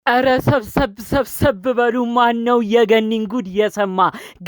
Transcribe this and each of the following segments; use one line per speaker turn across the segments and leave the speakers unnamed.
አረ ሰብሰብ በሉ። ማን ነው የገኒን ጉድ የሰማ?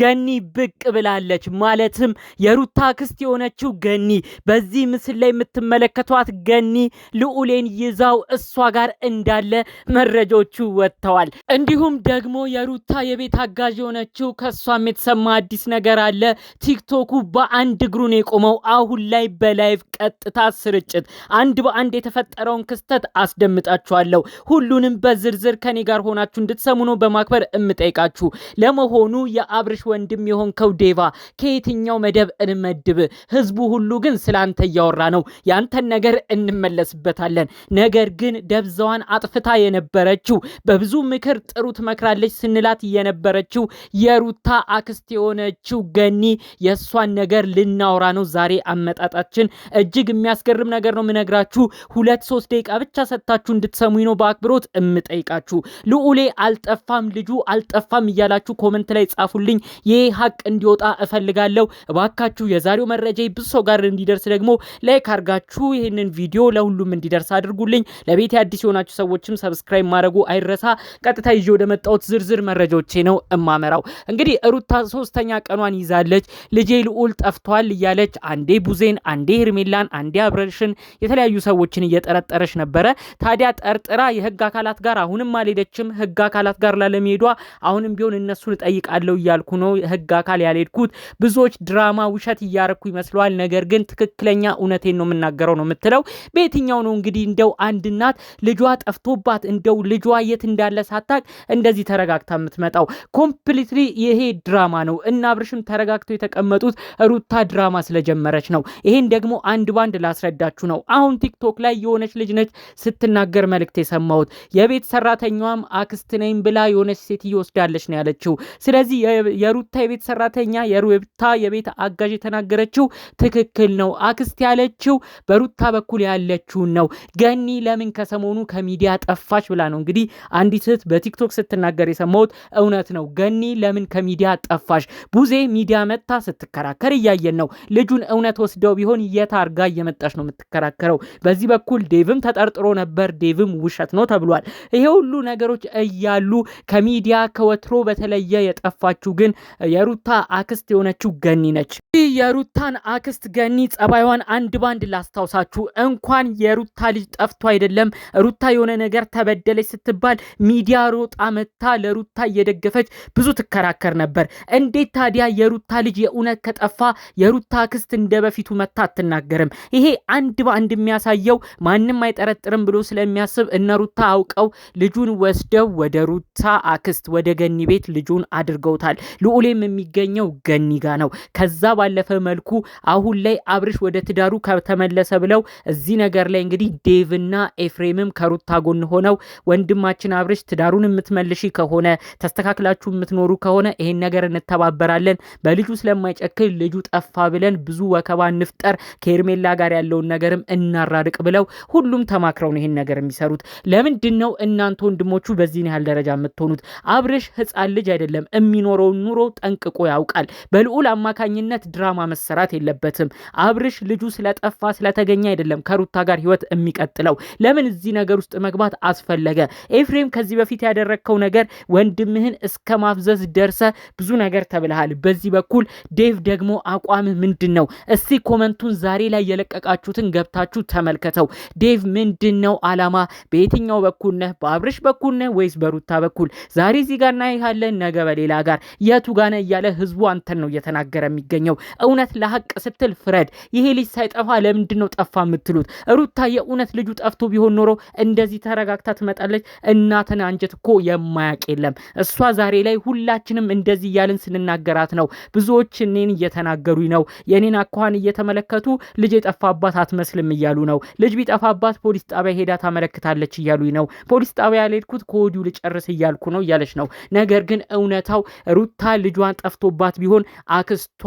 ገኒ ብቅ ብላለች። ማለትም የሩታ አክስት የሆነችው ገኒ፣ በዚህ ምስል ላይ የምትመለከቷት ገኒ ልዑሌን ይዛው እሷ ጋር እንዳለ መረጃዎቹ ወጥተዋል። እንዲሁም ደግሞ የሩታ የቤት አጋዥ የሆነችው ከሷም የተሰማ አዲስ ነገር አለ። ቲክቶኩ በአንድ እግሩ ነው የቆመው። አሁን ላይ በላይቭ ቀጥታ ስርጭት አንድ በአንድ የተፈጠረውን ክስተት አስደምጣችኋለሁ። ሁሉንም በዝርዝር ከኔ ጋር ሆናችሁ እንድትሰሙ ነው በማክበር እምጠይቃችሁ። ለመሆኑ የአብርሽ ወንድም የሆንከው ዴቫ ከየትኛው መደብ እንመድብ? ህዝቡ ሁሉ ግን ስላንተ እያወራ ነው። ያንተን ነገር እንመለስበታለን። ነገር ግን ደብዛዋን አጥፍታ የነበረችው በብዙ ምክር ጥሩ ትመክራለች ስንላት የነበረችው የሩታ አክስት የሆነችው ገኒ የሷን ነገር ልናወራ ነው ዛሬ። አመጣጣችን እጅግ የሚያስገርም ነገር ነው የምነግራችሁ። 2-3 ደቂቃ ብቻ ሰጥታችሁ እንድትሰሙኝ ነው በአክብሮት እምጠይቃችሁ። ልዑሌ አልጠፋም፣ ልጁ አልጠፋም እያላችሁ ኮሜንት ላይ ጻፉልኝ። ይህ ሀቅ እንዲወጣ እፈልጋለሁ። እባካችሁ የዛሬው መረጃ ብዙ ሰው ጋር እንዲደርስ ደግሞ ላይክ አድርጋችሁ ይህንን ቪዲዮ ለሁሉም እንዲደርስ አድርጉልኝ። ለቤት አዲስ የሆናችሁ ሰዎችም ሰብስክራይብ ማድረጉ አይረሳ። ቀጥታ ይዤ ወደ መጣሁት ዝርዝር መረጃዎቼ ነው እማመራው። እንግዲህ ሩታ 3ኛ ቀኗን ይዛለች። ልጄ ልዑል ጠፍቷል እያለች አንዴ ቡዜን፣ አንዴ ሄርሜላን፣ አንዴ አብረሽን የተለያዩ ሰዎችን እየጠረጠረች ነበረ። ታዲያ ጠርጥራ የህግ አካላት ጋር አሁንም አልሄደችም። ህግ አካላት ጋር ላለመሄዷ አሁንም ቢሆን እነሱን እጠይቃለሁ እያልኩ ነው። ህግ አካል ያልሄድኩት ብዙዎች ድራማ ውሸት እያረኩ ይመስለዋል። ነገር ግን ትክክለኛ እውነቴን ነው የምናገረው ነው የምትለው። በየትኛው ነው እንግዲህ እንደው አንድ እናት ልጇ ጠፍቶባት እንደው ልጇ የት እንዳለ ሳታቅ እንደዚህ ተረጋግታ የምትመጣው? ኮምፕሊትሊ ይሄ ድራማ ነው። እና አብርሽም ተረጋግተው የተቀመጡት ሩታ ድራማ ስለጀመረች ነው። ይሄን ደግሞ አንድ ባንድ ላስረዳችሁ ነው። አሁን ቲክቶክ ላይ የሆነች ልጅ ነች ስትናገር መልእክት የሰማሁት። የቤት ሰራተኛዋም አክስት ነኝ ብላ የሆነች ሴትዮ ወስዳለች ነው ያለችው። ስለዚህ የሩታ የቤት ሰራተኛ የሩታ የቤት አጋዥ የተናገረችው ትክክል ነው። አክስት ያለችው በሩታ በኩል ያለችውን ነው። ገኒ ለምን ከሰሞኑ ከሚዲያ ጠፋች ብላ ነው እንግዲህ አንዲት እህት በቲክቶክ ስትናገር የሰማሁት። እውነት ነው። ገኒ ለምን ከሚዲያ ጠፋሽ? ቡዜ ሚዲያ መታ ስትከራከር እያየን ነው። ልጁን እውነት ወስደው ቢሆን የታርጋ እየመጣች ነው የምትከራከረው። በዚህ በኩል ዴቭም ተጠርጥሮ ነበር። ዴቭም ውሸት ነው ተብሏል። ይሄ ሁሉ ነገሮች እያሉ ከሚዲያ ከወትሮ በተለየ የጠፋችው ግን የሩታ አክስት የሆነችው ገኒ ነች። የሩታን አክስት ገኒ ጸባይዋን አንድ ባንድ ላስታውሳችሁ። እንኳን የሩታ ልጅ ጠፍቶ አይደለም ሩታ የሆነ ነገር ተበደለች ስትባል ሚዲያ ሮጣ መታ ለሩታ እየደገፈች ብዙ ትከራከር ነበር። እንዴት ታዲያ የሩታ ልጅ የእውነት ከጠፋ የሩታ አክስት እንደ በፊቱ መታ አትናገርም? ይሄ አንድ ባንድ የሚያሳየው ማንም አይጠረጥርም ብሎ ስለሚያስብ እነ ሩታ አውቀው ልጁን ወስደው ወደ ሩታ አክስት ወደ ገኒ ቤት ልጁን አድርገውታል። ልዑሌም የሚገኘው ገኒ ጋ ነው። ከዛ ባለፈ መልኩ አሁን ላይ አብርሽ ወደ ትዳሩ ከተመለሰ ብለው እዚህ ነገር ላይ እንግዲህ ዴቭና ኤፍሬምም ከሩታ ጎን ሆነው ወንድማችን አብርሽ ትዳሩን የምትመልሺ ከሆነ ተስተካክላችሁ የምትኖሩ ከሆነ ይሄን ነገር እንተባበራለን፣ በልጁ ስለማይጨክል ልጁ ጠፋ ብለን ብዙ ወከባ እንፍጠር፣ ከሄርሜላ ጋር ያለውን ነገርም እናራርቅ ብለው ሁሉም ተማክረው ነው ይሄን ነገር የሚሰሩት። ለምንድን ነው እናንተ ወንድሞቹ በዚህ ያህል ደረጃ የምትሆኑት? አብርሽ ህፃን ልጅ አይደለም። የሚኖረው ኑሮ ጠንቅቆ ያውቃል። በልዑል አማካኝነት ድራማ መሰራት የለበትም። አብርሽ ልጁ ስለጠፋ ስለተገኘ አይደለም ከሩታ ጋር ህይወት የሚቀጥለው። ለምን እዚህ ነገር ውስጥ መግባት አስፈለገ? ኤፍሬም ከዚህ በፊት ያደረከው ነገር ወንድምህን እስከ ማፍዘዝ ደርሰ ብዙ ነገር ተብለሃል። በዚህ በኩል ዴቭ ደግሞ አቋምህ ምንድን ነው? እስቲ ኮመንቱን ዛሬ ላይ የለቀቃችሁትን ገብታችሁ ተመልከተው። ዴቭ ምንድን ነው አላማ? በየትኛው በኩል ነህ? በአብርሽ በኩል ነህ ወይስ በሩታ በኩል? ዛሬ እዚህ ጋር እናይሃለን፣ ነገ በሌላ ጋር የቱ ጋር ነህ እያለ ህዝቡ አንተን ነው እየተናገረ የሚገኘው። እውነት ለሀቅ ስትል ፍረድ። ይሄ ልጅ ሳይጠፋ ለምንድን ነው ጠፋ የምትሉት? ሩታ የእውነት ልጁ ጠፍቶ ቢሆን ኖሮ እንደዚህ ተረጋግታ ትመጣለች? እናትን አንጀት እኮ የማያቅ የለም። እሷ ዛሬ ላይ ሁላችንም እንደዚህ እያልን ስንናገራት ነው ብዙዎች እኔን እየተናገሩኝ ነው። የኔን አኳኋን እየተመለከቱ ልጅ የጠፋባት አትመስልም እያሉ ነው። ልጅ ቢጠፋባት ፖሊስ ጣቢያ ሄዳ ታመለክታለች እያሉኝ ነው። ፖሊስ ጣቢያ ያልሄድኩት ከወዲሁ ልጨርስ እያልኩ ነው እያለች ነው። ነገር ግን እውነታው ሩታ ልጇን ጠፍቶባት ቢሆን አክስቷ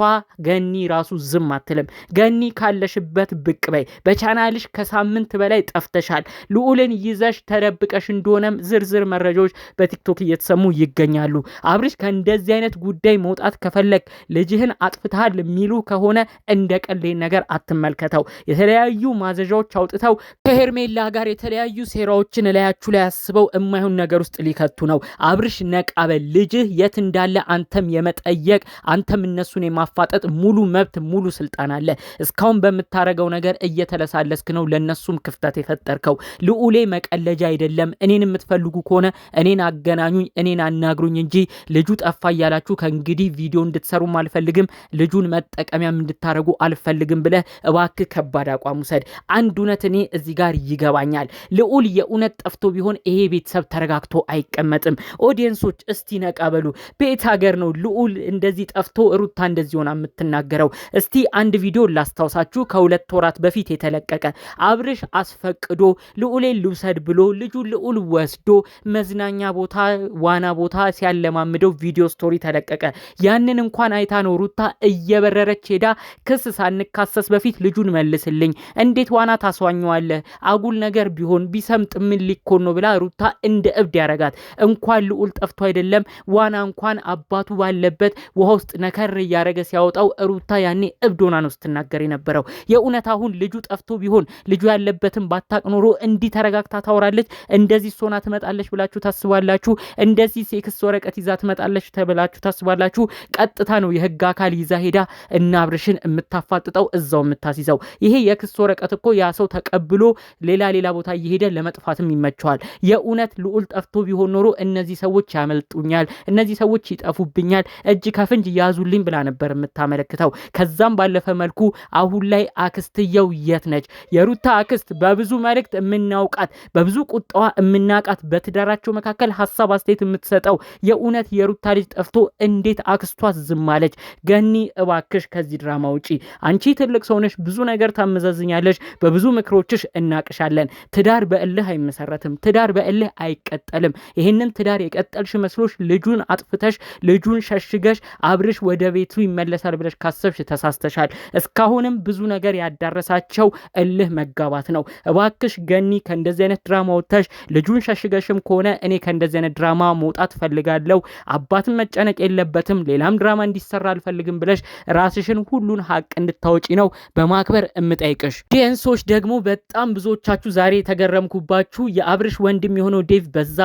ገኒ ራሱ ዝም አትልም። ገኒ ካለሽበት ብቅ በይ። በቻናልሽ ከሳምንት በላይ ጠፍተሻል። ልዑልን ይዘሽ ተደብቀሽ እንደሆነም ዝርዝር መረጃዎች በቲክቶክ እየተሰሙ ይገኛሉ። አብርሽ ከእንደዚህ አይነት ጉዳይ መውጣት ከፈለግ ልጅህን አጥፍተሃል የሚሉ ከሆነ እንደ ቀልድ ነገር አትመልከተው። የተለያዩ ማዘዣዎች አውጥተው ከሄርሜላ ጋር የተለያዩ ሴራዎችን ላያችሁ ላይ አስበው አስበው የማይሆን ነገር ውስጥ ሊከቱ ነው። አብርሽ ነቃበል፣ ልጅህ የት እንዳለ አንተም የመጠየቅ አንተም እነሱን የማፋጠጥ ሙሉ መብት ሙሉ ስልጣን አለ። እስካሁን በምታረገው ነገር እየተለሳለስክ ነው፣ ለነሱም ክፍተት የፈጠርከው። ልዑሌ መቀለጃ አይደለም። እኔን የምትፈልጉ ከሆነ እኔን አገናኙኝ፣ እኔን አናግሩኝ እንጂ ልጁ ጠፋ እያላችሁ ከእንግዲህ ቪዲዮ እንድትሰሩም አልፈልግም፣ ልጁን መጠቀሚያም እንድታረጉ አልፈልግም ብለህ እባክህ ከባድ አቋም ውሰድ። አንድ እውነት እኔ እዚህ ጋር ይገባኛል። ልዑል የእውነት ጠፍቶ ቢሆን ይሄ ቤተሰብ ተረጋግቶ አይቀመጥም። ኦዲየንሶች እስቲ ነቃበሉ። ቤት ሀገር ነው ልዑል እንደዚህ ጠፍቶ ሩታ እንደዚህ ሆና የምትናገረው። እስቲ አንድ ቪዲዮ ላስታውሳችሁ፣ ከ2 ወራት በፊት የተለቀቀ አብርሽ አስፈቅዶ ልዑሌን ልውሰድ ብሎ ልጁ ልዑል ወስዶ መዝናኛ ቦታ ዋና ቦታ ሲያለማምደው ቪዲዮ ስቶሪ ተለቀቀ። ያንን እንኳን አይታ ነው ሩታ እየበረረች ሄዳ ክስ ሳንካሰስ በፊት ልጁን መልስልኝ፣ እንዴት ዋና ታስዋኘዋለህ? አጉል ነገር ቢሆን ቢሰምጥ ምን ሊኮን ነው ብላ ሩታ እንደ እብድ ያረጋት። እንኳን ልዑል ጠፍቶ አይደለም ዋና እንኳን አባቱ ባለበት ውሃ ውስጥ ነከር እያረገ ሲያወጣው ሩታ ያኔ እብድ ሆና ነው ስትናገር የነበረው። የእውነት አሁን ልጁ ጠፍቶ ቢሆን ልጁ ያለበትን ባታቅ ኖሮ እንዲህ ተረጋግታ ታወራለች? እንደዚህ ሶና ትመጣለች ብላችሁ ታስባላችሁ? እንደዚህ ሴክስ ወረቀት ይዛ ትመጣለች ተብላችሁ ታስባላችሁ? ቀጥታ ነው የህግ አካል ይዛ ሄዳ እና አብርሽን የምታፋጥጠው እዛው የምታስይዘው። ይሄ የክስ ወረቀት እኮ ያ ሰው ተቀብሎ ሌላ ቦታ እየሄደ ለመጥፋትም ይመቸዋል። የእውነት ልዑል ጠፍቶ ቢሆን ኖሮ እነዚህ ሰዎች ያመልጡኛል፣ እነዚህ ሰዎች ይጠፉብኛል፣ እጅ ከፍንጅ ያዙልኝ ብላ ነበር የምታመለክተው። ከዛም ባለፈ መልኩ አሁን ላይ አክስትየው የት ነች? የሩታ አክስት በብዙ መልእክት የምናውቃት በብዙ ቁጣዋ የምናቃት በትዳራቸው መካከል ሀሳብ አስተያየት የምትሰጠው የእውነት የሩታ ልጅ ጠፍቶ እንዴት አክስቷ ዝም አለች? ገኒ እባክሽ ከዚህ ድራማ ውጪ። አንቺ ትልቅ ሰው ነሽ፣ ብዙ ነገር ታመዛዝኛለሽ፣ በብዙ ምክሮችሽ እናቅሻለን። ትዳር በእልህ አይመሰረትም፣ ትዳር በእልህ አይቀጠልም። ይህንን ትዳር የቀጠልሽ መስሎሽ ልጁን አጥፍተሽ ልጁን ሸሽገሽ አብርሽ ወደ ቤቱ ይመለሳል ብለሽ ካሰብሽ ተሳስተሻል። እስካሁንም ብዙ ነገር ያዳረሳቸው እልህ መጋባት ነው። እባክሽ ገኒ ከእንደዚህ አይነት ድራማ ወጥተሽ ልጁን ሸሽገሽም ከሆነ እኔ ከእንደዚህ አይነት ድራማ መውጣት ፈልጋለሁ፣ አባትን መጨነቅ የለበትም፣ ሌላም ድራማ እንዲሰራ አልፈልግም ብለሽ ራስሽን ሁሉን ሀቅ እንድታወጪ ነው በማክበር እምጠይቅሽ። ዲኤንሶች ደግሞ በጣም ብዙዎቻችሁ ዛሬ የተገረምኩባችሁ የአብርሽ ወንድም የሆነው ዴቭ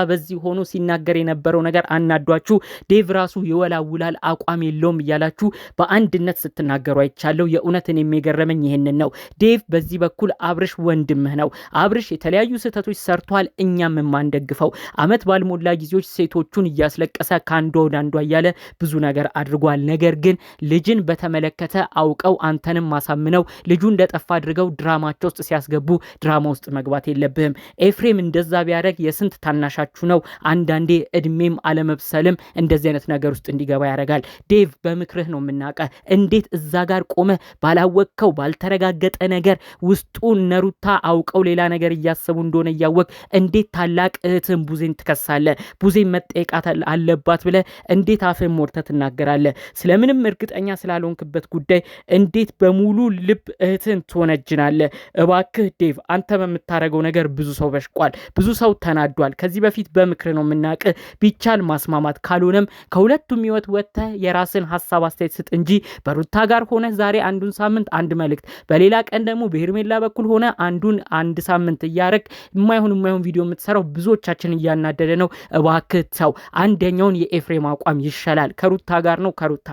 በዚህ ሆኖ ሲናገር የነበረው ነገር አናዷችሁ። ዴቭ ራሱ ይወላውላል አቋም የለውም እያላችሁ በአንድነት ስትናገሩ አይቻለሁ። የእውነትን የሚገረመኝ ይሄንን ነው። ዴቭ በዚህ በኩል አብርሽ ወንድምህ ነው። አብርሽ የተለያዩ ስህተቶች ሰርቷል፣ እኛም የማንደግፈው አመት ባልሞላ ጊዜዎች ሴቶቹን እያስለቀሰ ከአንዷ ወደ አንዷ እያለ ብዙ ነገር አድርጓል። ነገር ግን ልጅን በተመለከተ አውቀው አንተንም ማሳምነው ልጁ እንደጠፋ አድርገው ድራማቸው ውስጥ ሲያስገቡ ድራማ ውስጥ መግባት የለብህም። ኤፍሬም እንደዛ ቢያደርግ የስንት ታናሻችሁ ነው። አንዳንዴ እድሜም አለመብሰልም እንደዚህ አይነት ነገር ውስጥ እንዲገባ ያደርጋል። ዴቭ በምክርህ ነው የምናቀ። እንዴት እዛ ጋር ቆመ ባላወቅከው ባልተረጋገጠ ነገር ውስጡ ነሩታ አውቀው ሌላ ነገር እያሰቡ እንደሆነ እያወቅ እንዴት ታላቅ እህትን ቡዜን ትከሳለ? ቡዜን መጠየቃት አለባት ብለ እንዴት አፍህን ሞርተ ትናገራለ? ስለምንም እርግጠኛ ስላልሆንክበት ጉዳይ እንዴት በሙሉ ልብ እህትን ትወነጅናለ? እባክህ ዴቭ አንተ በምታረገው ነገር ብዙ ሰው በሽቋል፣ ብዙ ሰው ተናዷል። ከዚህ በፊት በምክር ነው የምናቀ። ቢቻል ማስማማት ካልሆነም ከሁለቱም ህይወት ወጥተህ የራስን ሀሳብ አስተያየት ስጥ እንጂ በሩታ ጋር ሆነ ዛሬ አንዱን ሳምንት አንድ መልእክት፣ በሌላ ቀን ደግሞ በሄርሜላ በኩል ሆነ አንዱን አንድ ሳምንት እያረግ የማይሆን ቪዲዮ የምትሰራው ብዙዎቻችን እያናደደ ነው። እባክህ ሰው አንደኛውን የኤፍሬም አቋም ይሻላል። ከሩታ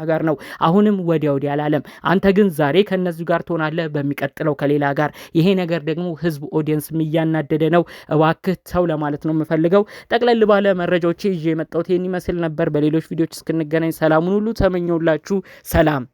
ጋር ነው አሁንም ወዲያ አላለም። አንተ ግን ዛሬ ከነዚህ ጋር ትሆናለህ፣ በሚቀጥለው ከሌላ ጋር። ይሄ ነገር ደግሞ ህዝብ ኦዲየንስ እያናደደ ነው። እባክህ ሰው ለማለት ነው የምፈልገው። ጠቅለል ባለ መረጃዎች ይዤ የመጣሁት ይሄን ይመስል ነበር። በሌሎች ቪዲዮዎች እስክንገናኝ ሰላሙን ሁሉ ተመኘውላችሁ። ሰላም።